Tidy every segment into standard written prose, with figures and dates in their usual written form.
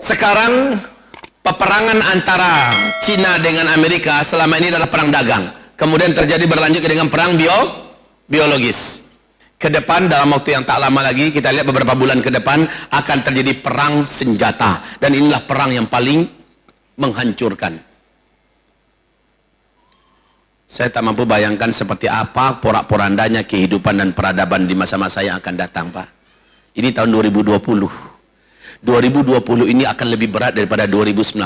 Sekarang peperangan antara Cina dengan Amerika selama ini adalah perang dagang. Kemudian terjadi berlanjut dengan perang biologis. Ke depan dalam waktu yang tak lama lagi, kita lihat beberapa bulan ke depan akan terjadi perang senjata. Dan inilah perang yang paling menghancurkan. Saya tak mampu bayangkan seperti apa porak-porandanya kehidupan dan peradaban di masa-masa yang akan datang, Pak. Ini tahun 2020. 2020 ini akan lebih berat daripada 2019.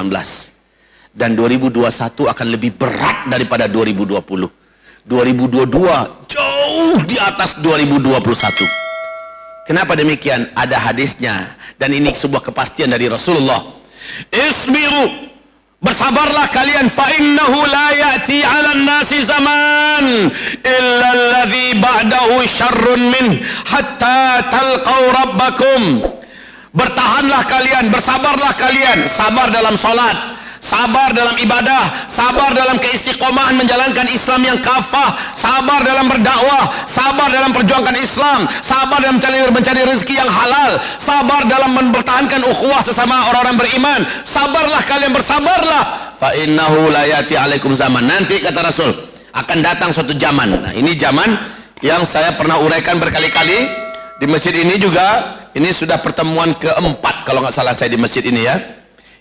Dan 2021 akan lebih berat daripada 2020. 2022 jauh di atas 2021. Kenapa demikian? Ada hadisnya. Dan ini sebuah kepastian dari Rasulullah. Isbiru, bersabarlah kalian, fa innahu la ya'ti 'alan nasi zaman illa alladhi ba'dahu syarrun min hatta talqaw rabbakum. Bertahanlah kalian, bersabarlah kalian, sabar dalam salat, sabar dalam ibadah, sabar dalam keistiqomahan menjalankan Islam yang kafah, sabar dalam berdakwah, sabar dalam perjuangkan Islam, sabar dalam mencari rezeki yang halal, sabar dalam mempertahankan ukhuwah sesama orang-orang beriman. Sabarlah kalian, bersabarlah. Fa innahu la yati alaikum zaman. Nanti kata Rasul akan datang suatu zaman. Nah, ini zaman yang saya pernah uraikan berkali-kali di masjid ini juga. Ini sudah pertemuan keempat kalau nggak salah saya di masjid ini ya.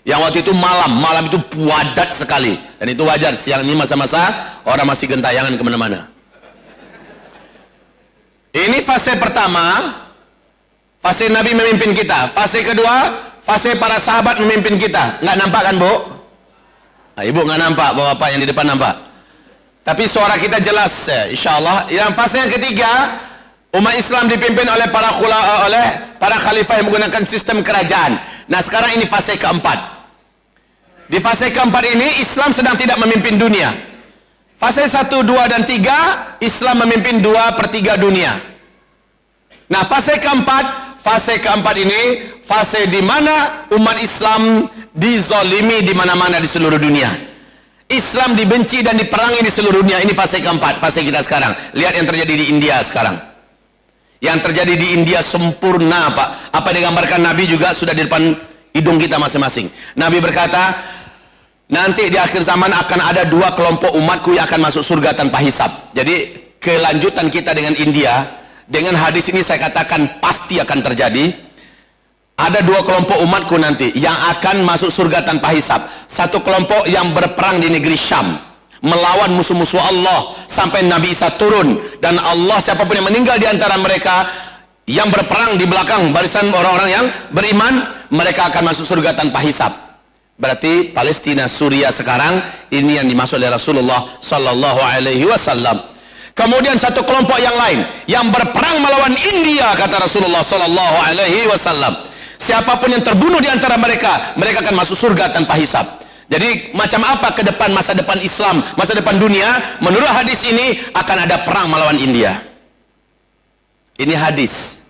Yang waktu itu malam itu padat sekali. Dan itu wajar, siang ini masa-masa orang masih gentayangan kemana-mana. Ini fase pertama, fase Nabi memimpin kita. Fase kedua, fase para sahabat memimpin kita. Nggak nampak kan, Bu? Nah, Ibu nggak nampak, Bapak yang di depan nampak. Tapi suara kita jelas ya, insya Allah. Yang fase yang ketiga, umat Islam dipimpin oleh para khalifah yang menggunakan sistem kerajaan. Nah, sekarang ini fase keempat. Di fase keempat ini Islam sedang tidak memimpin dunia. Fase 1, 2, dan 3 Islam memimpin 2/3 dunia. Nah, fase keempat ini fase di mana umat Islam dizolimi di mana-mana di seluruh dunia. Islam dibenci dan diperangi di seluruh dunia. Ini fase keempat, fase kita sekarang. Lihat yang terjadi di India sekarang. Yang terjadi di India sempurna, Pak. Apa yang digambarkan Nabi juga sudah di depan hidung kita masing-masing. Nabi berkata, nanti di akhir zaman akan ada 2 kelompok umatku yang akan masuk surga tanpa hisab. Jadi kelanjutan kita dengan India, dengan hadis ini saya katakan pasti akan terjadi. Ada 2 kelompok umatku nanti yang akan masuk surga tanpa hisab. Satu kelompok yang berperang di negeri Syam, melawan musuh-musuh Allah sampai Nabi Isa turun, dan Allah siapapun yang meninggal di antara mereka yang berperang di belakang barisan orang-orang yang beriman, mereka akan masuk surga tanpa hisab. Berarti Palestina, Suriah sekarang ini yang dimaksud oleh Rasulullah sallallahu alaihi wasallam. Kemudian satu kelompok yang lain yang berperang melawan India, kata Rasulullah sallallahu alaihi wasallam. Siapapun yang terbunuh di antara mereka, mereka akan masuk surga tanpa hisab. Jadi macam apa ke depan masa depan Islam, masa depan dunia? Menurut hadis ini akan ada perang melawan India. Ini hadis,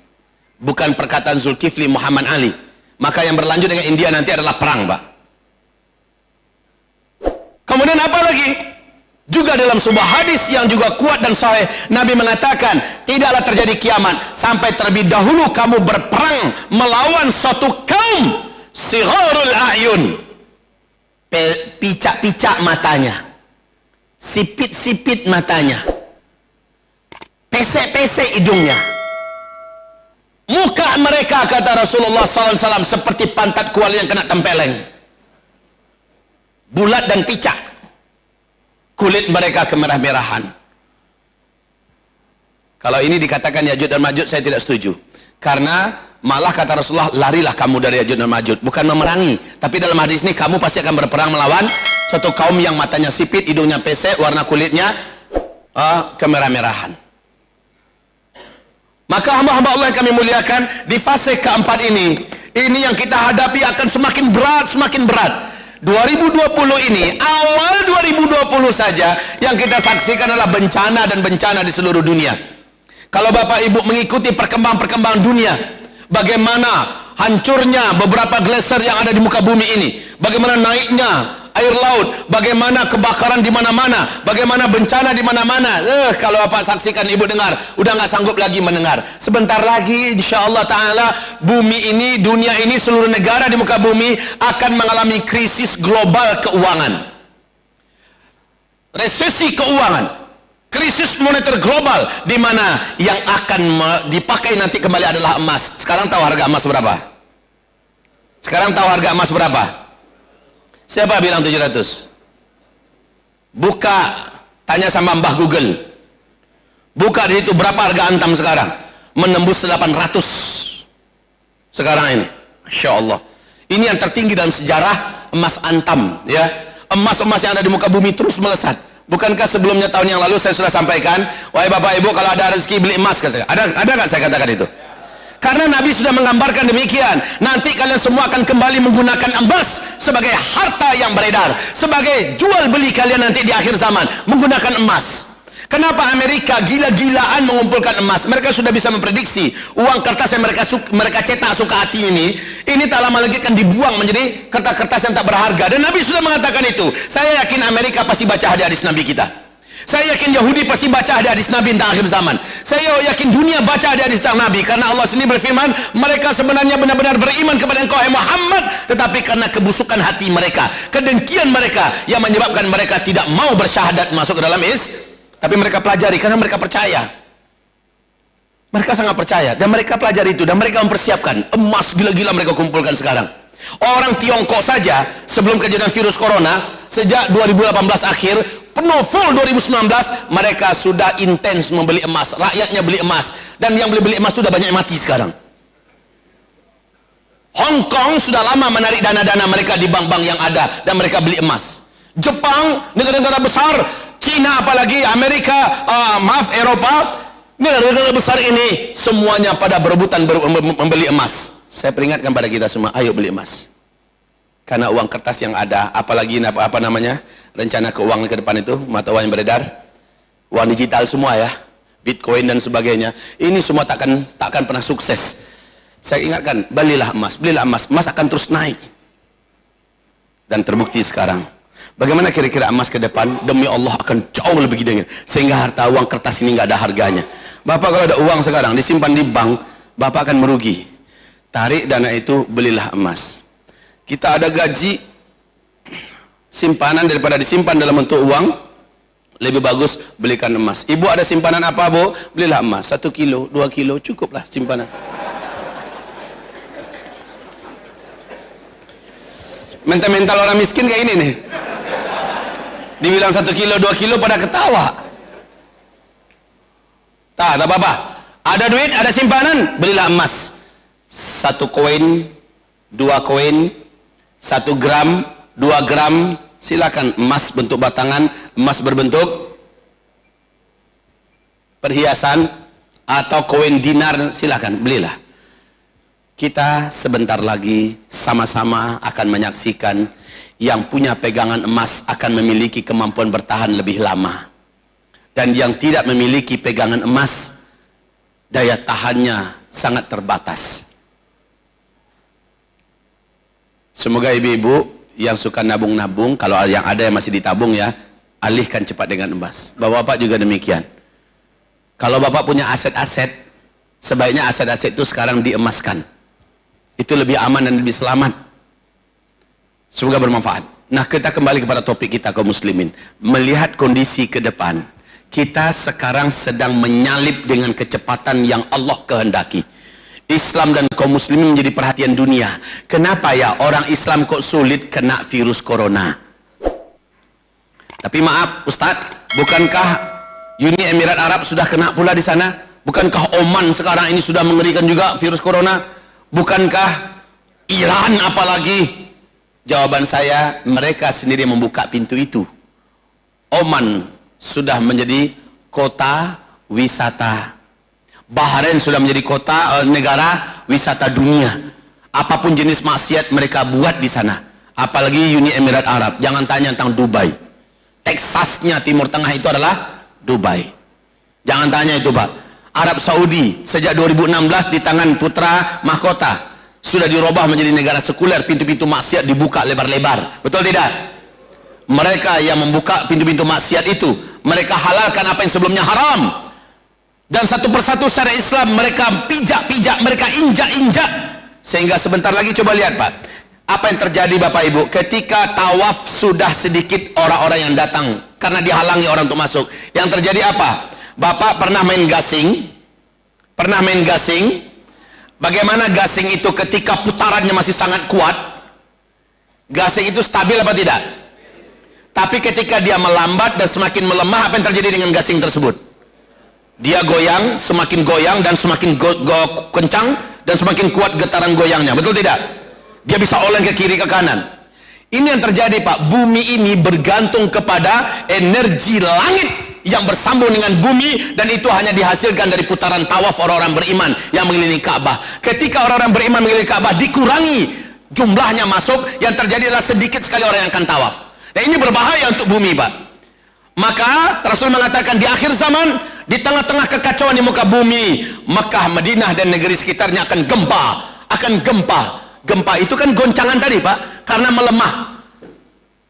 bukan perkataan Zulkifli Muhammad Ali. Maka yang berlanjut dengan India nanti adalah perang, Pak. Kemudian apa lagi? Juga dalam sebuah hadis yang juga kuat dan sahih, Nabi mengatakan, tidaklah terjadi kiamat sampai terlebih dahulu kamu berperang melawan suatu kaum sigharul a'yun, picak-picak matanya, sipit-sipit matanya, pesek-pesek hidungnya, muka mereka, kata Rasulullah SAW, seperti pantat kuali yang kena tempeleng, bulat dan picak, kulit mereka kemerah-merahan. Kalau ini dikatakan Ya'juj dan Ma'juj, saya tidak setuju, karena malah kata Rasulullah, larilah kamu dari Ya'juj dan Ma'juj, bukan memerangi. Tapi dalam hadis ini kamu pasti akan berperang melawan suatu kaum yang matanya sipit, hidungnya pesek, warna kulitnya kemerah-merahan. Maka hamba-hamba Allah yang kami muliakan, di fase keempat ini yang kita hadapi akan semakin berat, semakin berat. 2020 ini, awal 2020 saja yang kita saksikan adalah bencana dan bencana di seluruh dunia. Kalau Bapak Ibu mengikuti perkembangan dunia, bagaimana hancurnya beberapa glacier yang ada di muka bumi ini, bagaimana naiknya air laut, bagaimana kebakaran di mana-mana, bagaimana bencana di mana-mana. Kalau Bapak saksikan, Ibu dengar, udah nggak sanggup lagi mendengar. Sebentar lagi insyaallah taala bumi ini, dunia ini, seluruh negara di muka bumi akan mengalami krisis global keuangan, resesi keuangan, krisis moneter global, di mana yang akan dipakai nanti kembali adalah emas. Sekarang tahu harga emas berapa? Sekarang tahu harga emas berapa? Siapa bilang 700? Buka, tanya sama Mbah Google. Buka di situ berapa harga antam sekarang? Menembus 800 sekarang ini. Masya Allah. Ini yang tertinggi dalam sejarah emas antam, ya. Emas-emas yang ada di muka bumi terus melesat. Bukankah sebelumnya tahun yang lalu saya sudah sampaikan, wahai Bapak Ibu, kalau ada rezeki beli emas, kata. Ada nggak saya katakan itu? Karena Nabi sudah menggambarkan demikian. Nanti kalian semua akan kembali menggunakan emas sebagai harta yang beredar, sebagai jual beli kalian nanti di akhir zaman, menggunakan emas. Kenapa Amerika gila-gilaan mengumpulkan emas? Mereka sudah bisa memprediksi uang kertas yang mereka cetak suka hati ini tak lama lagi akan dibuang menjadi kertas-kertas yang tak berharga. Dan Nabi sudah mengatakan itu. Saya yakin Amerika pasti baca hadis Nabi kita. Saya yakin Yahudi pasti baca hadis Nabi tentang akhir zaman. Saya yakin dunia baca hadis tentang Nabi, karena Allah sendiri berfirman, mereka sebenarnya benar-benar beriman kepada engkau, hai Muhammad, tetapi karena kebusukan hati mereka, kedengkian mereka, yang menyebabkan mereka tidak mau bersyahadat masuk ke dalam tapi mereka pelajari karena mereka percaya. Mereka sangat percaya dan mereka pelajari itu, dan mereka mempersiapkan. Emas gila-gila mereka kumpulkan sekarang. Orang Tiongkok saja sebelum kejadian virus corona, sejak 2018 akhir penuh full 2019, mereka sudah intens membeli emas. Rakyatnya beli emas, dan yang beli emas itu sudah banyak yang mati sekarang. Hong Kong sudah lama menarik dana-dana mereka di bank-bank yang ada, dan mereka beli emas. Jepang, negara-negara besar, Cina apalagi, Amerika, Eropa, negara-negara besar ini semuanya pada berebutan membeli emas. Saya peringatkan pada kita semua, ayo beli emas. Karena uang kertas yang ada, apalagi apa namanya, rencana keuangan ke depan itu, mata uang yang beredar, uang digital semua ya, Bitcoin dan sebagainya, ini semua takkan pernah sukses. Saya ingatkan, belilah emas, emas akan terus naik. Dan terbukti sekarang. Bagaimana kira-kira emas ke depan? Demi Allah akan jauh lebih gede, sehingga harta uang kertas ini nggak ada harganya. Bapak kalau ada uang sekarang disimpan di bank, Bapak akan merugi. Tarik dana itu, belilah emas. Kita ada gaji simpanan, daripada disimpan dalam bentuk uang, lebih bagus belikan emas. Ibu ada simpanan apa, Bu? Belilah emas. 1 kilo, 2 kilo, cukuplah simpanan. Mental-mental orang miskin kayak ini nih. Dibilang 1 kilo, 2 kilo pada ketawa. Tak apa-apa. Ada duit, ada simpanan, belilah emas. 1 koin, 2 koin, 1 gram, 2 gram, silakan. Emas bentuk batangan, emas berbentuk perhiasan, atau koin dinar, silakan, belilah. Kita sebentar lagi sama-sama akan menyaksikan yang punya pegangan emas akan memiliki kemampuan bertahan lebih lama, dan yang tidak memiliki pegangan emas, daya tahannya sangat terbatas. Semoga ibu-ibu yang suka nabung-nabung, kalau yang ada yang masih ditabung ya, alihkan cepat dengan emas. Bapak-bapak juga demikian. Kalau bapak punya aset-aset, sebaiknya aset-aset itu sekarang diemaskan. Itu lebih aman dan lebih selamat. Semoga bermanfaat. Nah, kita kembali kepada topik kita, kaum muslimin. Melihat kondisi ke depan, kita sekarang sedang menyalip dengan kecepatan yang Allah kehendaki. Islam dan kaum muslimin menjadi perhatian dunia. Kenapa ya orang Islam kok sulit kena virus corona? Tapi maaf Ustadz, bukankah Uni Emirat Arab sudah kena pula di sana? Bukankah Oman sekarang ini sudah mengerikan juga virus corona? Bukankah Iran apalagi? Jawaban saya, mereka sendiri membuka pintu itu. Oman sudah menjadi kota wisata. Bahrain sudah menjadi kota negara wisata dunia. Apapun jenis maksiat mereka buat di sana. Apalagi Uni Emirat Arab. Jangan tanya tentang Dubai. Teksasnya Timur Tengah itu adalah Dubai. Jangan tanya itu, Pak. Arab Saudi sejak 2016 di tangan putra mahkota. sudah dirubah menjadi negara sekuler, pintu-pintu maksiat dibuka lebar-lebar. Betul tidak? Mereka yang membuka pintu-pintu maksiat itu, mereka halalkan apa yang sebelumnya haram. Dan satu persatu secara Islam mereka pijak-pijak, mereka injak-injak. Sehingga sebentar lagi coba lihat Pak, apa yang terjadi Bapak Ibu ketika tawaf sudah sedikit orang-orang yang datang karena dihalangi orang untuk masuk. Yang terjadi apa? Bapak pernah main gasing? Pernah main gasing? Bagaimana gasing itu ketika putarannya masih sangat kuat? Gasing itu stabil apa tidak? Tapi ketika dia melambat dan semakin melemah, apa yang terjadi dengan gasing tersebut? Dia goyang, semakin goyang dan semakin kencang dan semakin kuat getaran goyangnya. Betul tidak? Dia bisa oleng ke kiri ke kanan. Ini yang terjadi Pak. Bumi ini bergantung kepada energi langit yang bersambung dengan bumi, dan itu hanya dihasilkan dari putaran tawaf orang-orang beriman yang mengelilingi Ka'bah. Ketika orang-orang beriman mengelilingi Ka'bah dikurangi jumlahnya masuk, yang terjadi adalah sedikit sekali orang yang akan tawaf. Dan ini berbahaya untuk bumi Pak. Maka Rasul mengatakan di akhir zaman, di tengah-tengah kekacauan di muka bumi, Mekah, Madinah dan negeri sekitarnya akan gempa. Gempa itu kan goncangan tadi Pak, karena melemah.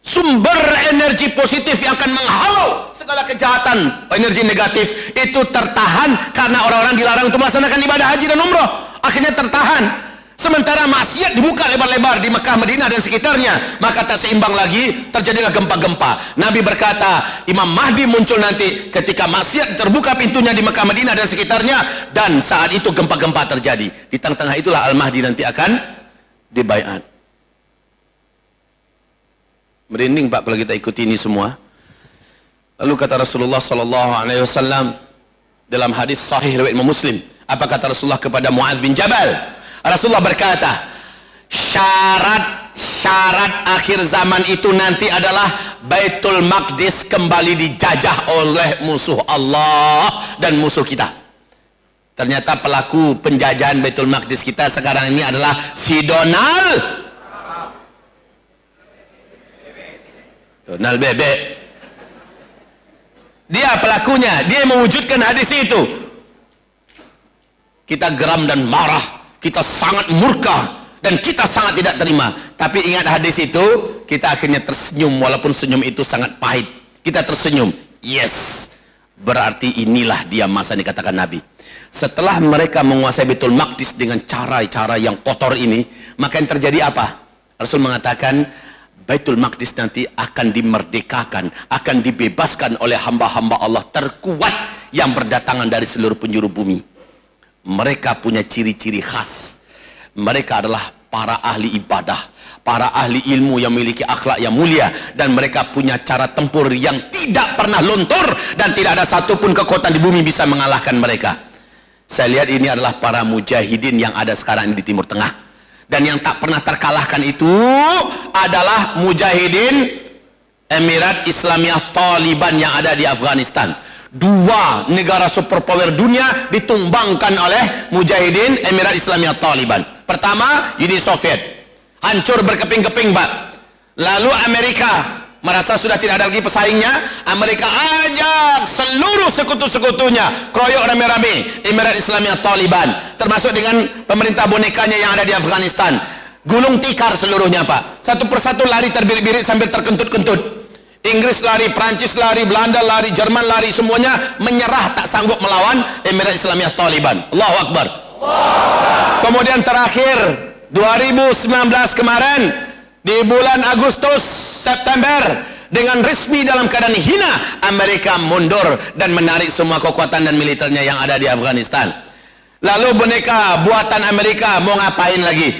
Sumber energi positif yang akan menghalau segala kejahatan, energi negatif itu tertahan karena orang-orang dilarang untuk melaksanakan ibadah haji dan umroh, akhirnya tertahan. Sementara maksiat dibuka lebar-lebar di Mekah, Madinah dan sekitarnya, maka tak seimbang lagi, terjadilah gempa-gempa. Nabi berkata Imam Mahdi muncul nanti ketika maksiat terbuka pintunya di Mekah, Madinah dan sekitarnya, dan saat itu gempa-gempa terjadi. Di tengah-tengah itulah Al-Mahdi nanti akan dibaiat. Merinding Pak kalau kita ikuti ini semua. Lalu kata Rasulullah sallallahu alaihi wasallam dalam hadis sahih riwayat Imam Muslim, apa kata Rasulullah kepada Muadz bin Jabal? Rasulullah berkata, syarat akhir zaman itu nanti adalah Baitul Maqdis kembali dijajah oleh musuh Allah dan musuh kita. Ternyata pelaku penjajahan Baitul Maqdis kita sekarang ini adalah si Donald Bebek. Dia pelakunya, dia mewujudkan hadis itu. Kita geram dan marah, kita sangat murka dan kita sangat tidak terima. Tapi ingat hadis itu, kita akhirnya tersenyum walaupun senyum itu sangat pahit. Kita tersenyum. Yes. Berarti inilah dia masa yang dikatakan Nabi. Setelah mereka menguasai Baitul Maqdis dengan cara-cara yang kotor ini, maka yang terjadi apa? Rasul mengatakan Baitul Maqdis nanti akan dimerdekakan, akan dibebaskan oleh hamba-hamba Allah terkuat yang berdatangan dari seluruh penjuru bumi. Mereka punya ciri-ciri khas. Mereka adalah para ahli ibadah, para ahli ilmu yang memiliki akhlak yang mulia, dan mereka punya cara tempur yang tidak pernah luntur, dan tidak ada satupun kekuatan di bumi bisa mengalahkan mereka. Saya lihat ini adalah para mujahidin yang ada sekarang di Timur Tengah. Dan yang tak pernah terkalahkan itu adalah mujahidin Emirat Islamiyah Taliban yang ada di Afghanistan. Dua negara superpower dunia ditumbangkan oleh mujahidin Emirat Islamiyah Taliban. Pertama, Uni Soviet, hancur berkeping-keping Pak. Lalu Amerika merasa sudah tidak ada lagi pesaingnya, Amerika ajak seluruh sekutu-sekutunya kroyok rame-rame Emirat Islamiyah Taliban, termasuk dengan pemerintah bonekanya yang ada di Afghanistan. Gulung tikar seluruhnya Pak, satu persatu lari terbirit-birit sambil terkentut-kentut. Inggris lari, Prancis lari, Belanda lari, Jerman lari, semuanya menyerah, tak sanggup melawan Emirat Islamiyah Taliban. Allahu Akbar. Kemudian terakhir 2019 kemarin, di bulan Agustus September, dengan resmi dalam keadaan hina, Amerika mundur dan menarik semua kekuatan dan militernya yang ada di Afghanistan. Lalu boneka buatan Amerika mau ngapain lagi?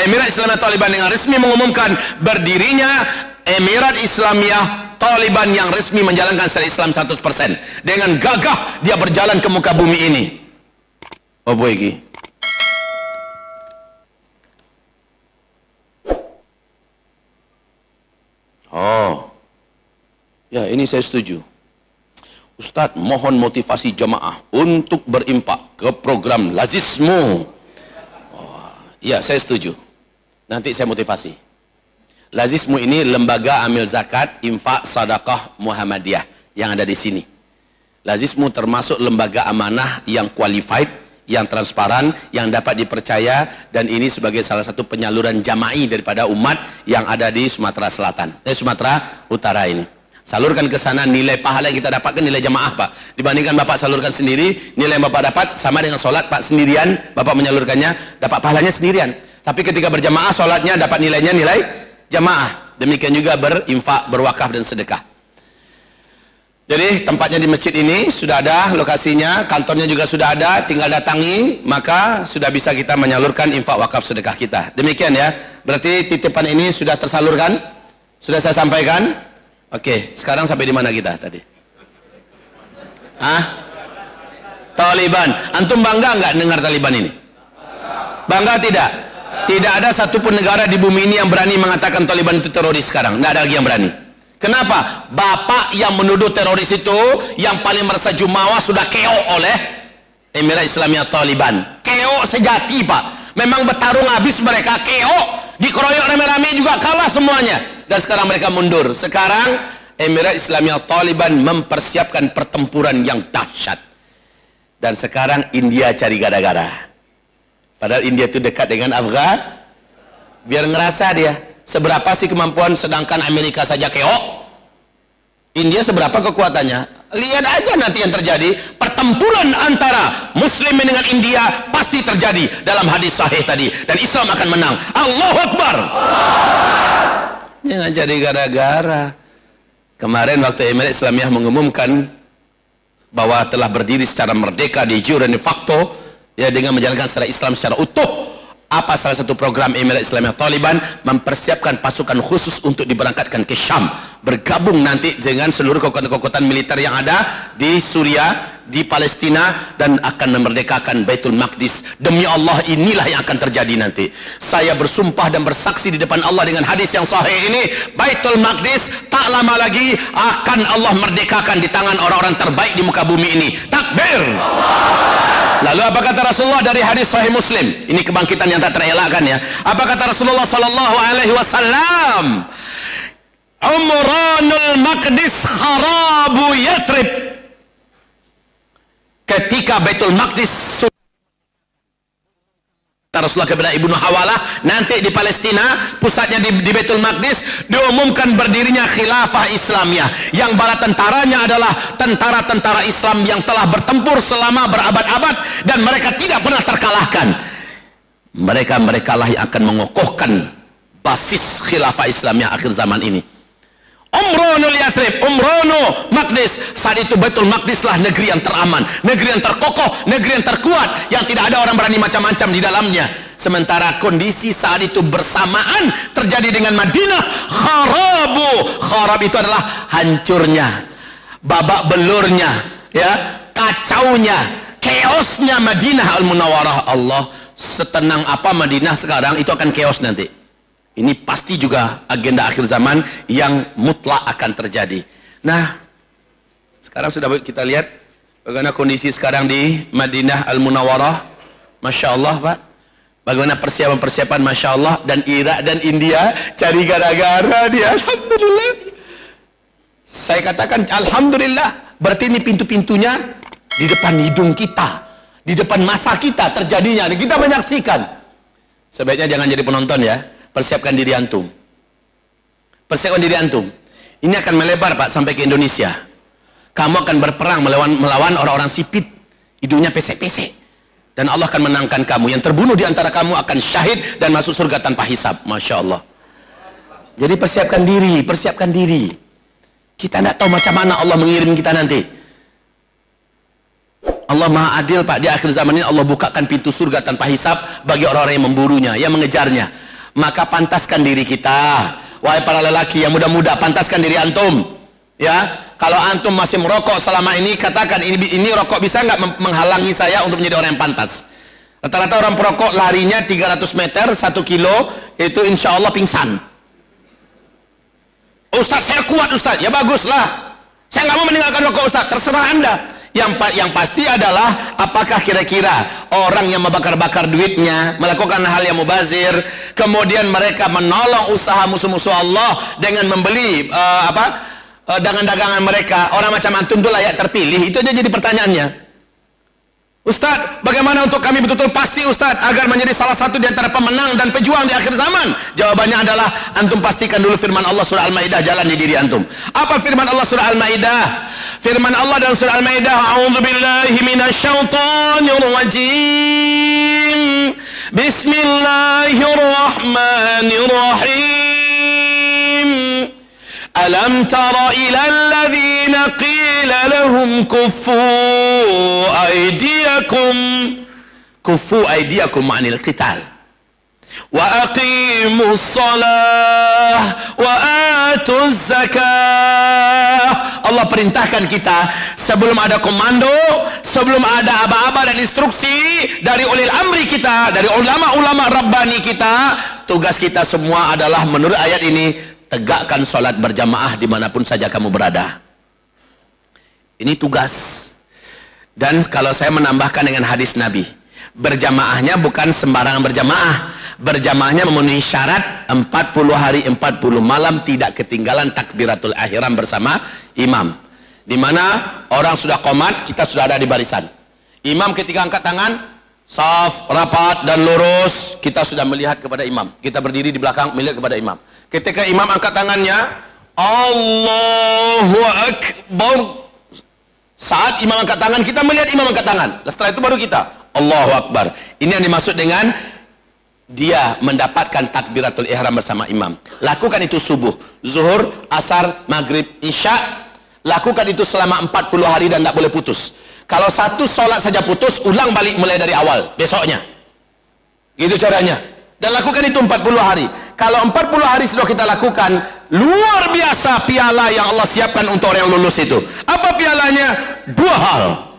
Emirat Islamiyah Taliban dengan resmi mengumumkan berdirinya Emirat Islamiyah Taliban yang resmi menjalankan syariat Islam 100%. Dengan gagah dia berjalan ke muka bumi ini. Apa iki? Oh, ya ini saya setuju. Ustadz, mohon motivasi jemaah untuk berimpak ke program Lazismu. Oh, ya saya setuju. Nanti saya motivasi. Lazismu ini lembaga amil zakat, infak, sadaqah Muhammadiyah yang ada di sini. Lazismu termasuk lembaga amanah yang qualified, yang transparan, yang dapat dipercaya, dan ini sebagai salah satu penyaluran jama'i daripada umat yang ada di Sumatera Selatan, Sumatera Utara ini. Salurkan ke sana, nilai pahala yang kita dapatkan nilai jamaah Pak. Dibandingkan Bapak salurkan sendiri, nilai yang Bapak dapat sama dengan sholat Pak sendirian, Bapak menyalurkannya, dapat pahalanya sendirian. Tapi ketika berjamaah, sholatnya dapat nilainya nilai jamaah. Demikian juga berinfak, berwakaf dan sedekah. Jadi tempatnya di masjid ini sudah ada lokasinya, kantornya juga sudah ada, tinggal datangi, maka sudah bisa kita menyalurkan infak, wakaf, sedekah kita. Demikian ya. Berarti titipan ini sudah tersalurkan? Sudah saya sampaikan? Oke, sekarang sampai di mana kita tadi? Taliban. Antum bangga nggak dengar Taliban ini? Bangga tidak? Tidak ada satupun negara di bumi ini yang berani mengatakan Taliban itu teroris sekarang. Nggak ada lagi yang berani. Kenapa? Bapak yang menuduh teroris itu yang paling merasa jumawa sudah keok oleh Emirat Islamiyah Taliban. Keok sejati Pak. Memang bertarung habis mereka, keok, dikeroyok rame-rame juga kalah semuanya. Dan sekarang mereka mundur. Sekarang Emirat Islamiyah Taliban mempersiapkan pertempuran yang dahsyat. Dan sekarang India cari gara-gara. Padahal India itu dekat dengan Afghan. Biar ngerasa dia seberapa sih kemampuan, sedangkan Amerika saja keok. India seberapa kekuatannya? Lihat aja nanti yang terjadi. Pertempuran antara Muslimin dengan India pasti terjadi dalam hadis sahih tadi. Dan Islam akan menang. Allahu Akbar. Jangan jadi gara-gara. Kemarin waktu Emirat Islamiyah mengumumkan bahwa telah berdiri secara merdeka de jure dan de facto, ya, dengan menjalankan secara Islam secara utuh. Apa salah satu program Emirat Islamiyah Taliban? Mempersiapkan pasukan khusus untuk diberangkatkan ke Syam, bergabung nanti dengan seluruh kekuatan-kekuatan militer yang ada di Suriah, di Palestina, dan akan memerdekakan Baitul Maqdis. Demi Allah, inilah yang akan terjadi nanti. Saya bersumpah dan bersaksi di depan Allah dengan hadis yang sahih ini, Baitul Maqdis tak lama lagi akan Allah merdekakan di tangan orang-orang terbaik di muka bumi ini. Takbir. Lalu apa kata Rasulullah dari hadis sahih Muslim? Ini kebangkitan yang tak terelakkan ya. Apa kata Rasulullah sallallahu alaihi wasallam? Umranul Maqdis kharabu Yathrib. Ketika Baitul Maqdis, Rasulullah kepada Ibnu Hawalah, nanti di Palestina, pusatnya di Baitul Maqdis, diumumkan berdirinya khilafah Islamiyah, yang bala tentaranya adalah tentara-tentara Islam yang telah bertempur selama berabad-abad dan mereka tidak pernah terkalahkan. Mereka lah yang akan mengokohkan basis khilafah Islamiyah akhir zaman ini. Umranul Yathrib, Umranu Maqdis. Saat itu Baitul Maqdis lah negeri yang teraman, negeri yang terkokoh, negeri yang terkuat, yang tidak ada orang berani macam-macam di dalamnya. Sementara kondisi saat itu bersamaan terjadi dengan Madinah. Kharabu. Kharab itu adalah hancurnya, babak belurnya, ya, kacaunya, chaosnya Madinah Al-Munawwarah. Allah, setenang apa Madinah sekarang, itu akan chaos nanti. Ini pasti juga agenda akhir zaman yang mutlak akan terjadi. Nah, sekarang sudah kita lihat bagaimana kondisi sekarang di Madinah Al-Munawwarah. Masya Allah Pak, bagaimana persiapan-persiapan, Masya Allah. Dan Irak dan India cari gara-gara dia. Alhamdulillah. Saya katakan Alhamdulillah. Berarti ini pintu-pintunya di depan hidung kita, di depan masa kita terjadinya. Kita menyaksikan. Sebaiknya jangan jadi penonton ya. Persiapkan diri antum. Persiapkan diri antum. Ini akan melebar Pak sampai ke Indonesia. Kamu akan berperang melawan orang-orang sipit, hidungnya pesek-pesek. Dan Allah akan menangkan kamu. Yang terbunuh di antara kamu akan syahid dan masuk surga tanpa hisab. Masya Allah. Jadi persiapkan diri, persiapkan diri. Kita tidak tahu macam mana Allah mengirim kita nanti. Allah Maha Adil Pak. Di akhir zaman ini Allah bukakan pintu surga tanpa hisab bagi orang-orang yang memburunya, yang mengejarnya. Maka pantaskan diri kita, wahai para lelaki yang muda-muda, pantaskan diri antum, ya. Kalau antum masih merokok selama ini, katakan ini rokok bisa nggak menghalangi saya untuk menjadi orang yang pantas. Rata-rata orang perokok larinya 300 meter 1 kilo itu insya Allah pingsan. Ustadz saya kuat Ustadz, ya baguslah, saya nggak mau meninggalkan rokok Ustadz, terserah anda. Yang pasti adalah apakah kira-kira orang yang membakar-bakar duitnya, melakukan hal yang mubazir, kemudian mereka menolong usaha musuh-musuh Allah dengan membeli dagangan-dagangan mereka, orang macam antum itu layak terpilih? Itu aja jadi pertanyaannya. Ustaz, bagaimana untuk kami betul-betul pasti Ustaz agar menjadi salah satu di antara pemenang dan pejuang di akhir zaman? Jawabannya adalah antum pastikan dulu firman Allah surah Al-Maidah jalan di diri antum. Apa firman Allah surah Al-Maidah? Firman Allah dalam surah Al-Maidah, a'udzubillahi minasyaitonir rajim. Bismillahirrahmanirrahim. Alam tara ila alladhina qila lahum kuffu aydiyakum ma'anil qital wa aqimus salah wa atuz zakah. Allah perintahkan kita sebelum ada komando, sebelum ada aba-aba dan instruksi dari ulil amri kita, dari ulama-ulama rabbani kita, tugas kita semua adalah menurut ayat ini tegakkan sholat berjamaah dimanapun saja kamu berada. Ini tugas. Dan kalau saya menambahkan dengan hadis Nabi, berjamaahnya bukan sembarangan berjamaah. Berjamaahnya memenuhi syarat 40 hari 40 malam tidak ketinggalan takbiratul ihram bersama imam. Dimana orang sudah qomat, kita sudah ada di barisan. Imam ketika angkat tangan, saf, rapat dan lurus, kita sudah melihat kepada imam. Kita berdiri di belakang melihat kepada imam. Ketika imam angkat tangannya, Allahu Akbar. Saat imam angkat tangan, kita melihat imam angkat tangan. Setelah itu baru kita Allahu Akbar. Ini yang dimaksud dengan dia mendapatkan takbiratul ihram bersama imam. Lakukan itu subuh, zuhur, asar, maghrib, isya. Lakukan itu selama 40 hari dan tidak boleh putus. Kalau satu sholat saja putus, ulang balik mulai dari awal besoknya. Gitu caranya. Dan lakukan itu 40 hari. Kalau 40 hari sudah kita lakukan, luar biasa piala yang Allah siapkan untuk orang yang lulus itu. Apa pialanya? Dua hal.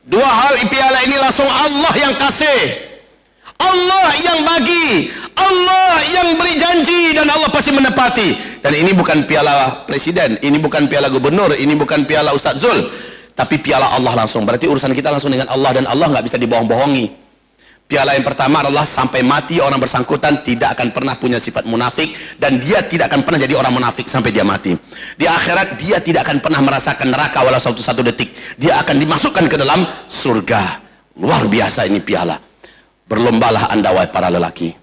Dua hal piala ini langsung Allah yang kasih, Allah yang bagi, Allah yang beri janji, dan Allah pasti menepati. Dan ini bukan piala presiden, ini bukan piala gubernur, ini bukan piala Ustaz Zul, tapi piala Allah langsung. Berarti urusan kita langsung dengan Allah, dan Allah nggak bisa dibohong-bohongi. Piala yang pertama adalah sampai mati orang bersangkutan tidak akan pernah punya sifat munafik, dan dia tidak akan pernah jadi orang munafik sampai dia mati. Di akhirat dia tidak akan pernah merasakan neraka walau satu detik. Dia akan dimasukkan ke dalam surga. Luar biasa ini piala. Berlombalah anda wahai para lelaki.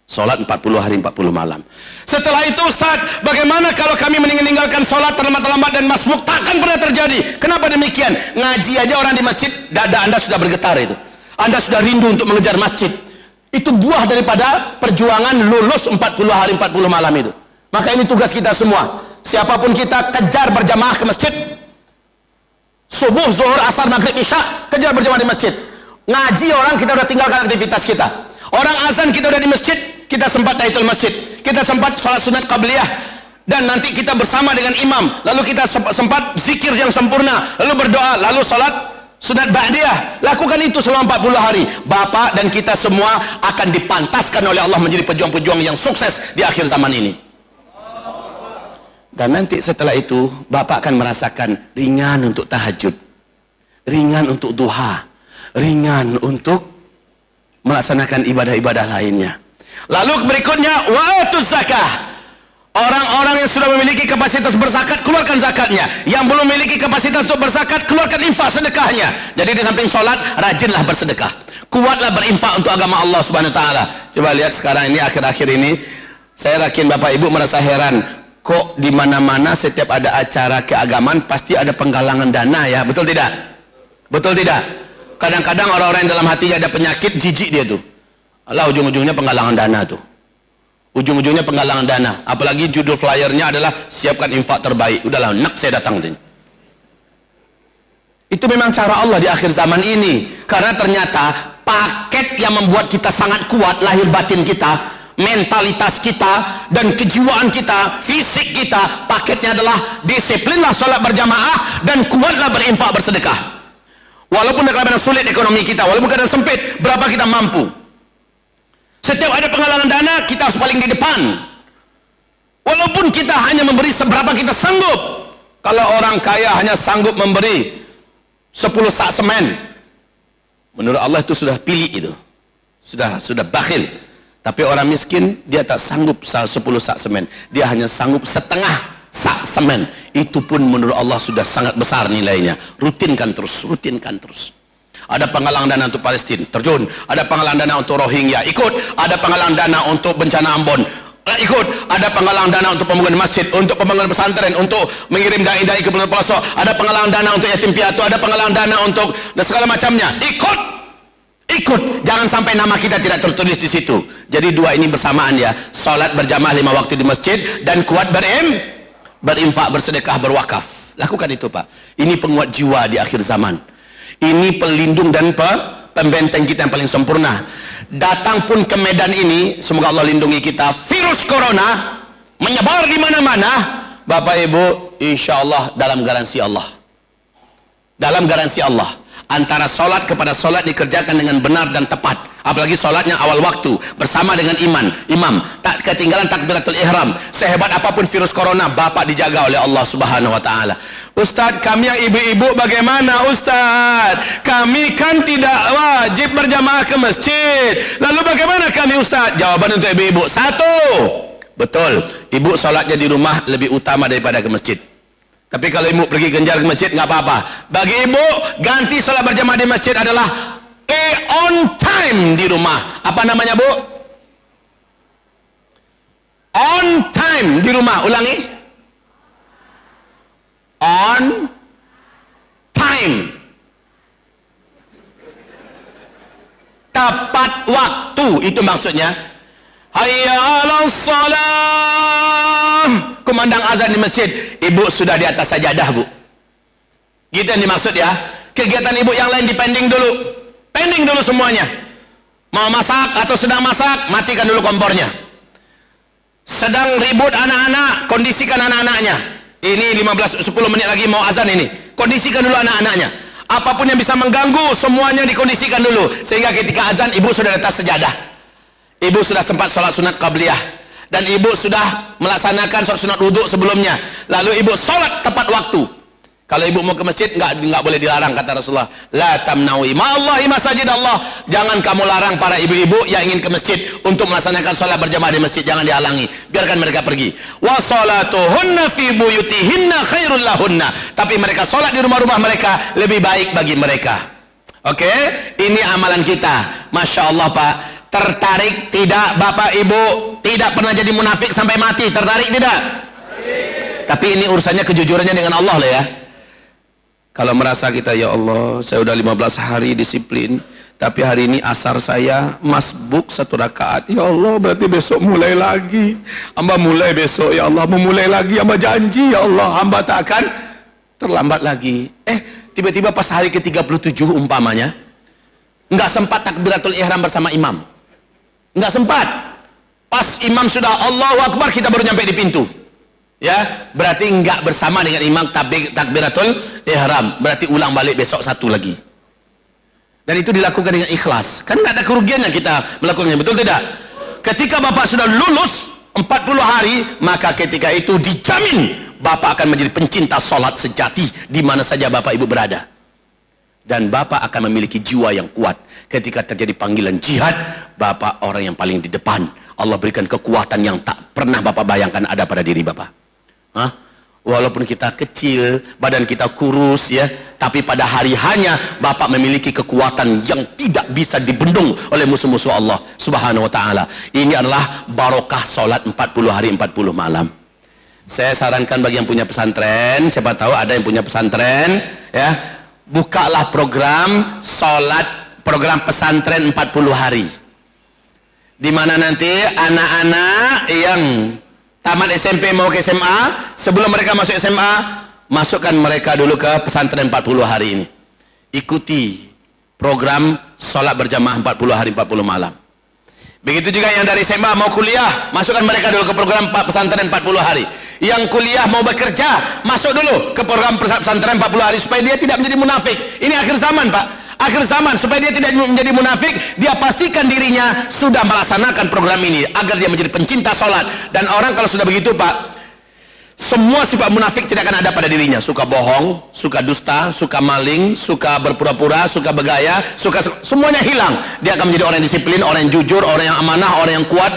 Sholat 40 hari 40 malam. Setelah itu Ustaz, bagaimana kalau kami meninggalkan sholat terlambat-lambat dan masbuk? Takkan pernah terjadi. Kenapa demikian? Ngaji aja orang di masjid, dada anda sudah bergetar itu. Anda sudah rindu untuk mengejar masjid. Itu buah daripada perjuangan lulus 40 hari 40 malam itu. Maka ini tugas kita semua. Siapapun kita, kejar berjamaah ke masjid. Subuh, zuhur, asar, maghrib, isya, kejar berjamaah di masjid. Ngaji orang, kita udah tinggalkan aktivitas kita. Orang azan, kita udah di masjid, kita sempat tahiyatul masjid, kita sempat sholat sunat qabliyah, dan nanti kita bersama dengan imam, lalu kita sempat zikir yang sempurna, lalu berdoa, lalu sholat sunat ba'diyah. Lakukan itu selama 40 hari. Bapak dan kita semua akan dipantaskan oleh Allah menjadi pejuang-pejuang yang sukses di akhir zaman ini. Dan nanti setelah itu Bapak akan merasakan ringan untuk tahajud, ringan untuk duha, ringan untuk melaksanakan ibadah-ibadah lainnya. Lalu berikutnya wa'atuz zakah. Orang-orang yang sudah memiliki kapasitas berzakat, keluarkan zakatnya. Yang belum memiliki kapasitas untuk berzakat, keluarkan infak sedekahnya. Jadi di samping sholat, rajinlah bersedekah, kuatlah berinfak untuk agama Allah Subhanahu Wa Taala. Coba lihat sekarang ini, akhir-akhir ini, saya yakin Bapak Ibu merasa heran, kok di mana-mana setiap ada acara keagamaan pasti ada penggalangan dana, ya, betul tidak? Betul tidak? Kadang-kadang orang-orang yang dalam hatinya ada penyakit, jijik dia tuh. Allah, ujung-ujungnya penggalangan dana tuh. Ujung-ujungnya penggalangan dana. Apalagi judul flyernya adalah siapkan infak terbaik. Udahlah, nak saya datang. Itu memang cara Allah di akhir zaman ini. Karena ternyata paket yang membuat kita sangat kuat, lahir batin kita, mentalitas kita, dan kejiwaan kita, fisik kita, paketnya adalah disiplinlah sholat berjamaah dan kuatlah berinfak bersedekah. Walaupun dalam sulit ekonomi kita, walaupun keadaan sempit, berapa kita mampu. Setiap ada penggalangan dana, kita harus paling di depan. Walaupun kita hanya memberi seberapa kita sanggup. Kalau orang kaya hanya sanggup memberi 10 sak semen, menurut Allah itu sudah pilih itu. Sudah bakhil. Tapi orang miskin, dia tak sanggup 10 sak semen. Dia hanya sanggup setengah sak semen. Itu pun menurut Allah sudah sangat besar nilainya. Rutinkan terus, rutinkan terus. Ada penggalang dana untuk Palestina, terjun. Ada penggalang dana untuk Rohingya, ikut. Ada penggalang dana untuk bencana Ambon, ikut. Ada penggalang dana untuk pembangunan masjid, untuk pembangunan pesantren, untuk mengirim dai-dai ke pelosok. Ada penggalang dana untuk yatim piatu, ada penggalang dana untuk dan segala macamnya. Ikut, ikut. Jangan sampai nama kita tidak tertulis di situ. Jadi dua ini bersamaan ya. Salat berjamaah 5 waktu di masjid dan kuat berinfak, bersedekah, berwakaf. Lakukan itu Pak. Ini penguat jiwa di akhir zaman. Ini pelindung dan pembenteng kita yang paling sempurna. Datang pun ke medan ini, semoga Allah lindungi kita. Virus corona menyebar di mana-mana. Bapak Ibu, insya Allah dalam garansi Allah. Dalam garansi Allah. Antara solat kepada solat dikerjakan dengan benar dan tepat. Apalagi solatnya awal waktu bersama dengan imam, tak ketinggalan takbiratul ihram. Sehebat apapun virus corona, Bapak dijaga oleh Allah Subhanahu wa taala. Ustaz, kami yang ibu-ibu bagaimana Ustaz? Kami kan tidak wajib berjamaah ke masjid. Lalu bagaimana kami Ustaz? Jawaban untuk ibu-ibu, satu, betul, ibu solatnya di rumah lebih utama daripada ke masjid. Tapi kalau ibu pergi genjar ke masjid nggak apa-apa. Bagi ibu, ganti solat berjamaah di masjid adalah on time di rumah. Apa namanya Bu? On time di rumah. Ulangi. On time. Tepat waktu, itu maksudnya. Hayya 'alas shalah. Kumandang azan di masjid, ibu sudah di atas sajadah Bu. Gitu yang dimaksud ya. Kegiatan ibu yang lain dipending dulu. Pending dulu semuanya. Mau masak atau sedang masak, matikan dulu kompornya. Sedang ribut anak-anak, kondisikan anak-anaknya. Ini 10 menit lagi mau azan ini. Kondisikan dulu anak-anaknya. Apapun yang bisa mengganggu, semuanya dikondisikan dulu. Sehingga ketika azan, ibu sudah di atas sejadah. Ibu sudah sempat sholat sunat qabliyah. Dan ibu sudah melaksanakan sholat sunat wudhu sebelumnya. Lalu ibu sholat tepat waktu. Kalau ibu mau ke masjid, nggak boleh dilarang, kata Rasulullah. La tamnawi ma'allahi masajid Allah. Jangan kamu larang para ibu-ibu yang ingin ke masjid untuk melaksanakan sholat berjamaah di masjid. Jangan dihalangi. Biarkan mereka pergi. Wa sholatuhunna fi buyutihinna khairul lahunna. Tapi mereka sholat di rumah-rumah mereka lebih baik bagi mereka. Oke? Ini amalan kita. Masya Allah Pak. Tertarik tidak Bapak Ibu? Tidak pernah jadi munafik sampai mati. Tertarik tidak? Tapi ini urusannya kejujurannya dengan Allah lah ya. Kalau merasa kita, ya Allah, saya udah 15 hari disiplin, tapi hari ini asar saya masbuk 1 rakaat. Ya Allah, berarti besok mulai lagi. Hamba mulai besok, ya Allah, memulai lagi. Hamba janji, ya Allah, hamba tak akan terlambat lagi. Tiba-tiba pas hari ke-37 umpamanya, nggak sempat takbiratul ihram bersama imam. Nggak sempat. Pas imam sudah Allahu Akbar, kita baru nyampe di pintu. Ya, berarti enggak bersama dengan imam takbiratul ihram. Berarti ulang balik besok 1 lagi. Dan itu dilakukan dengan ikhlas. Kan enggak ada kerugiannya kita melakukannya, betul tidak? Ketika Bapak sudah lulus 40 hari, maka ketika itu dijamin Bapak akan menjadi pencinta sholat sejati di mana saja Bapak Ibu berada. Dan Bapak akan memiliki jiwa yang kuat. Ketika terjadi panggilan jihad, Bapak orang yang paling di depan. Allah berikan kekuatan yang tak pernah Bapak bayangkan ada pada diri Bapak. Walaupun kita kecil, badan kita kurus ya, tapi pada hari hanya Bapak memiliki kekuatan yang tidak bisa dibendung oleh musuh-musuh Allah Subhanahu wa taala. Ini adalah barokah salat 40 hari 40 malam. Saya sarankan bagi yang punya pesantren, siapa tahu ada yang punya pesantren ya, bukalah program salat, program pesantren 40 hari. Di mana nanti anak-anak yang tamat SMP mau ke SMA, sebelum mereka masuk SMA, masukkan mereka dulu ke pesantren 40 hari ini. Ikuti program sholat berjamaah 40 hari 40 malam. Begitu juga yang dari SMA mau kuliah, masukkan mereka dulu ke program pesantren 40 hari. Yang kuliah mau bekerja, masuk dulu ke program pesantren 40 hari supaya dia tidak menjadi munafik. Ini akhir zaman Pak. Akhir zaman, supaya dia tidak menjadi munafik, dia pastikan dirinya sudah melaksanakan program ini agar dia menjadi pencinta sholat. Dan orang kalau sudah begitu Pak, semua sifat munafik tidak akan ada pada dirinya. Suka bohong, suka dusta, suka maling, suka berpura-pura, suka bergaya, semuanya hilang. Dia akan menjadi orang yang disiplin, orang yang jujur, orang yang amanah, orang yang kuat.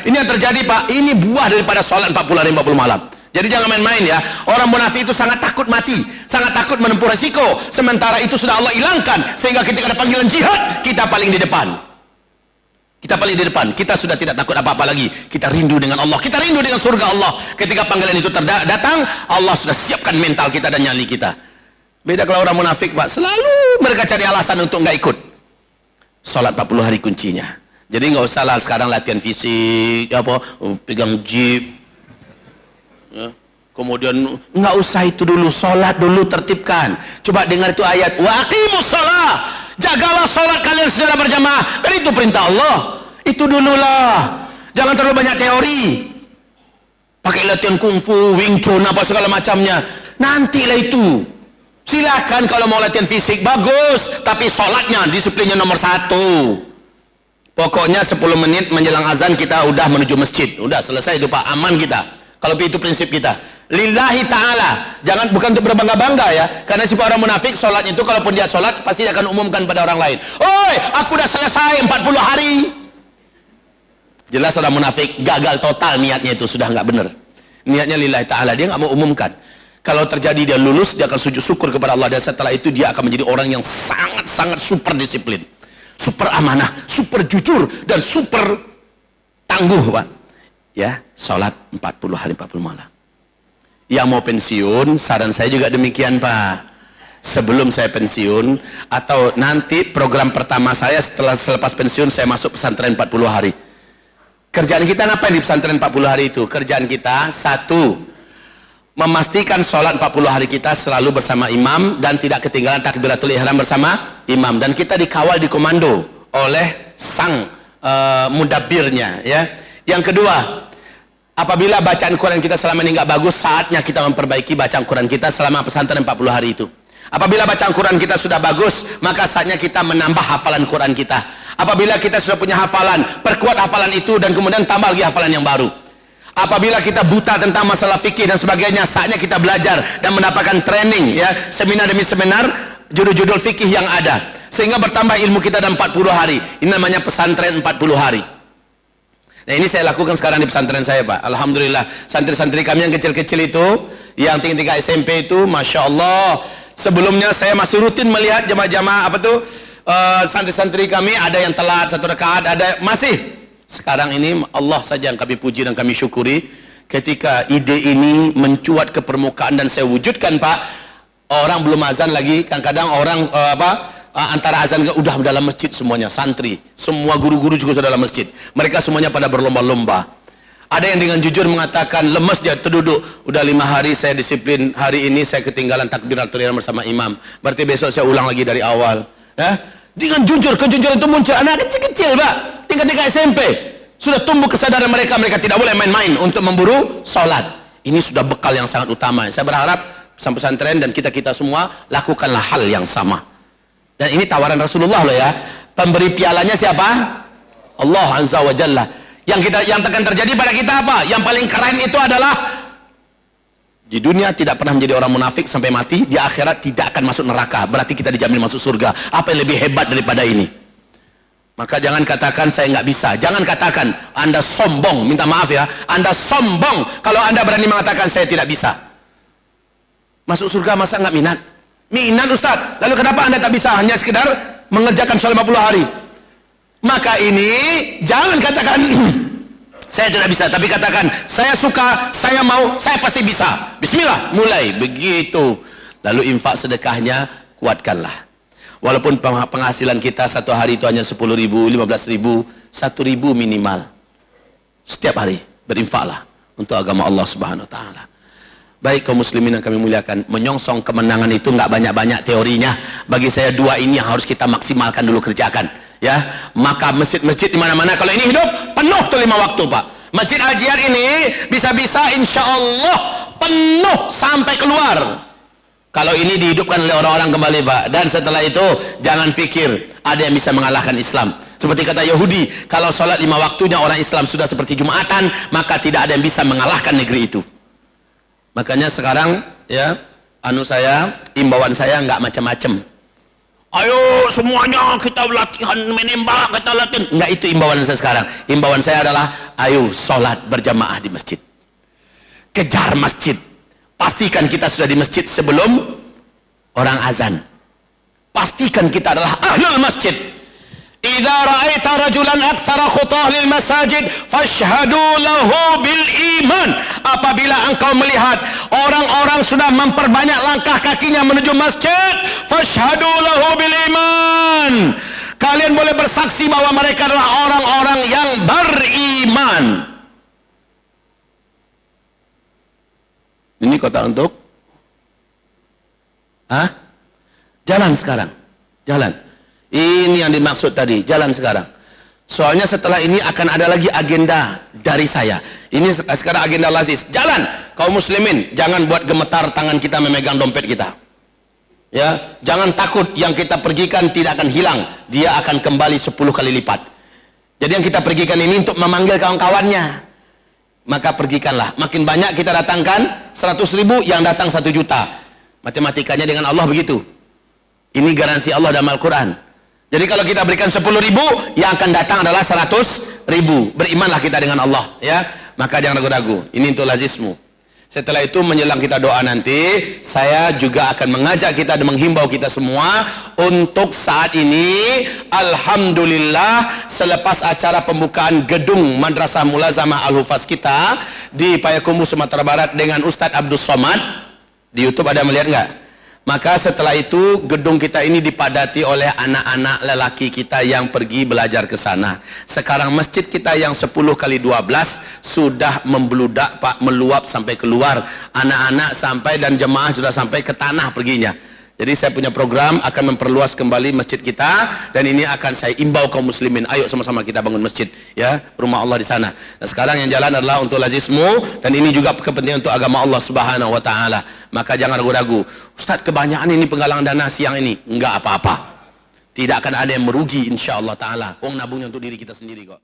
Ini yang terjadi Pak. Ini buah daripada sholat 40 hari 40 malam. Jadi jangan main-main ya. Orang munafik itu sangat takut mati, sangat takut menempuh resiko. Sementara itu sudah Allah hilangkan, sehingga ketika ada panggilan jihad, kita paling di depan. Kita paling di depan. Kita sudah tidak takut apa-apa lagi. Kita rindu dengan Allah, kita rindu dengan surga Allah. Ketika panggilan itu datang, Allah sudah siapkan mental kita dan nyali kita. Beda kalau orang munafik, Pak, selalu mereka cari alasan untuk nggak ikut. Salat 40 hari kuncinya. Jadi nggak usah lah sekarang latihan fisik, apa, pegang jeep. Ya. Kemudian nggak usah itu dulu, sholat dulu tertibkan. Coba dengar itu ayat, wa aqimus shalah, jagalah sholat kalian secara berjamaah. Dan itu perintah Allah. Itu dululah. Jangan terlalu banyak teori. Pakai latihan kungfu, wing chun, apa segala macamnya. Nantilah itu. Silakan kalau mau latihan fisik bagus, tapi sholatnya disiplinnya nomor 1. Pokoknya 10 menit menjelang azan kita udah menuju masjid. Udah selesai itu Pak, aman kita. Kalau itu prinsip kita, lillahi ta'ala, jangan, bukan untuk berbangga-bangga ya, karena si orang munafik sholat itu, kalaupun dia sholat pasti akan umumkan pada orang lain, oi aku udah selesai 40 hari. Jelas orang munafik gagal total niatnya, itu sudah nggak benar niatnya. Lillahi ta'ala, dia nggak mau umumkan. Kalau terjadi dia lulus, dia akan sujud syukur kepada Allah, dan setelah itu dia akan menjadi orang yang sangat-sangat super disiplin, super amanah, super jujur, dan super tangguh Pak. Ya, sholat 40 hari 40 malam. Yang mau pensiun, saran saya juga demikian Pak. Sebelum saya pensiun, atau nanti program pertama saya setelah selepas pensiun, saya masuk pesantren 40 hari. Kerjaan kita ngapain di pesantren 40 hari itu? Kerjaan kita, 1, memastikan sholat 40 hari kita selalu bersama imam, dan tidak ketinggalan takbiratul ihram bersama imam. Dan kita dikawal, dikomando oleh sang mudabbirnya ya. Yang kedua, apabila bacaan Quran kita selama ini nggak bagus, saatnya kita memperbaiki bacaan Quran kita selama pesantren 40 hari itu. Apabila bacaan Quran kita sudah bagus, maka saatnya kita menambah hafalan Quran kita. Apabila kita sudah punya hafalan, perkuat hafalan itu dan kemudian tambah lagi hafalan yang baru. Apabila kita buta tentang masalah fikih dan sebagainya, saatnya kita belajar dan mendapatkan training ya, seminar demi seminar, judul-judul fikih yang ada, sehingga bertambah ilmu kita dalam 40 hari. Ini namanya pesantren 40 hari. Nah ini saya lakukan sekarang di pesantren saya Pak. Alhamdulillah, santri-santri kami yang kecil-kecil itu, yang tingkat SMP itu, Masya Allah. Sebelumnya saya masih rutin melihat jamaah-jamaah apa tuh, santri-santri kami ada yang telat 1 rakaat, ada masih. Sekarang ini Allah saja yang kami puji dan kami syukuri, ketika ide ini mencuat ke permukaan dan saya wujudkan Pak. Orang belum azan lagi, kadang-kadang orang antara azan udah dalam masjid semuanya, santri, semua guru-guru juga sudah dalam masjid. Mereka semuanya pada berlomba-lomba. Ada yang dengan jujur mengatakan lemes dia terduduk, udah 5 hari saya disiplin, hari ini saya ketinggalan takbiratul ihram bersama imam, berarti besok saya ulang lagi dari awal ya. Dengan jujur, kejujuran itu muncul anak kecil-kecil Pak, tingkat-tingkat SMP, sudah tumbuh kesadaran mereka, mereka tidak boleh main-main untuk memburu sholat. Ini sudah bekal yang sangat utama. Saya berharap pesantren dan kita-kita semua lakukanlah hal yang sama. Dan ini tawaran Rasulullah loh ya. Pemberi pialanya siapa? Allah Azza wa Jalla. Yang akan terjadi pada kita apa? Yang paling keren itu adalah di dunia tidak pernah menjadi orang munafik sampai mati, di akhirat tidak akan masuk neraka. Berarti kita dijamin masuk surga. Apa yang lebih hebat daripada ini? Maka jangan katakan saya nggak bisa. Jangan katakan Anda sombong. Minta maaf ya, Anda sombong kalau Anda berani mengatakan saya tidak bisa. Masuk surga masa nggak minat? Minat Ustaz. Lalu kenapa Anda tak bisa hanya sekedar mengerjakan sholat 50 hari? Maka ini jangan katakan saya tidak bisa, tapi katakan saya suka, saya mau, saya pasti bisa. Bismillah, mulai begitu. Lalu infak sedekahnya kuatkanlah. Walaupun penghasilan kita satu hari itu hanya 10.000, 15.000, 1.000 minimal. Setiap hari berinfaklah untuk agama Allah Subhanahu wa taala. Baik kaum muslimin yang kami muliakan, menyongsong kemenangan itu nggak banyak-banyak teorinya. Bagi saya 2 ini yang harus kita maksimalkan dulu, kerjakan ya. Maka masjid-masjid di mana-mana kalau ini hidup penuh tuh 5 waktu Pak. Masjid Al-Jihad ini bisa-bisa insya Allah penuh sampai keluar kalau ini dihidupkan oleh orang-orang kembali Pak. Dan setelah itu jangan pikir ada yang bisa mengalahkan Islam. Seperti kata Yahudi, kalau sholat 5 waktunya orang Islam sudah seperti Jumatan, maka tidak ada yang bisa mengalahkan negeri itu. Makanya sekarang ya, imbauan saya nggak macam-macam. Ayo semuanya kita latihan menembak, kita latihan. Nggak, itu imbauan saya sekarang. Imbauan saya adalah ayo sholat berjamaah di masjid. kejar masjid. Pastikan kita sudah di masjid sebelum orang azan. Pastikan kita adalah ahlul masjid. Idza ra'aita rajulan aktsara khutah lil masajid fashhadu lahu bil iman. Apabila engkau melihat orang-orang sudah memperbanyak langkah kakinya menuju masjid, fashhadu lahu bil iman. Kalian boleh bersaksi bahwa mereka adalah orang-orang yang beriman. Ini kota untuk jalan sekarang. Jalan. Ini yang dimaksud tadi, jalan sekarang. Soalnya setelah ini akan ada lagi agenda dari saya. Ini sekarang agenda Lazis. Jalan, kaum muslimin, jangan buat gemetar tangan kita memegang dompet kita. Ya, jangan takut yang kita pergikan tidak akan hilang. Dia akan kembali 10 kali lipat. Jadi yang kita pergikan ini untuk memanggil kawan-kawannya. Maka pergikanlah. Makin banyak kita datangkan, 100.000 yang datang 1 juta. Matematikanya dengan Allah begitu. Ini garansi Allah dalam Al-Quran. Jadi kalau kita berikan 10.000, yang akan datang adalah 100.000. Berimanlah kita dengan Allah, ya. Maka jangan ragu-ragu. Ini untuk lazismu. Setelah itu menjelang kita doa nanti, saya juga akan mengajak kita dan menghimbau kita semua untuk saat ini, alhamdulillah, selepas acara pembukaan gedung Madrasah Mulazamah Al-Hufaz kita di Payakumbuh, Sumatera Barat dengan Ustadz Abdul Somad, di YouTube ada melihat nggak? Maka setelah itu gedung kita ini dipadati oleh anak-anak lelaki kita yang pergi belajar ke sana. Sekarang masjid kita yang 10 kali 12 sudah membludak Pak, meluap sampai keluar. Anak-anak sampai dan jemaah sudah sampai ke tanah perginya. Jadi saya punya program akan memperluas kembali masjid kita, dan ini akan saya imbau kaum muslimin, ayo sama-sama kita bangun masjid, ya, rumah Allah di sana. Dan sekarang yang jalan adalah untuk lazismu, dan ini juga kepentingan untuk agama Allah Subhanahu wa taala. Maka jangan ragu-ragu. Ustaz, kebanyakan ini penggalangan dana siang ini. Enggak apa-apa. Tidak akan ada yang merugi insyaallah taala. Wong nabungnya untuk diri kita sendiri kok.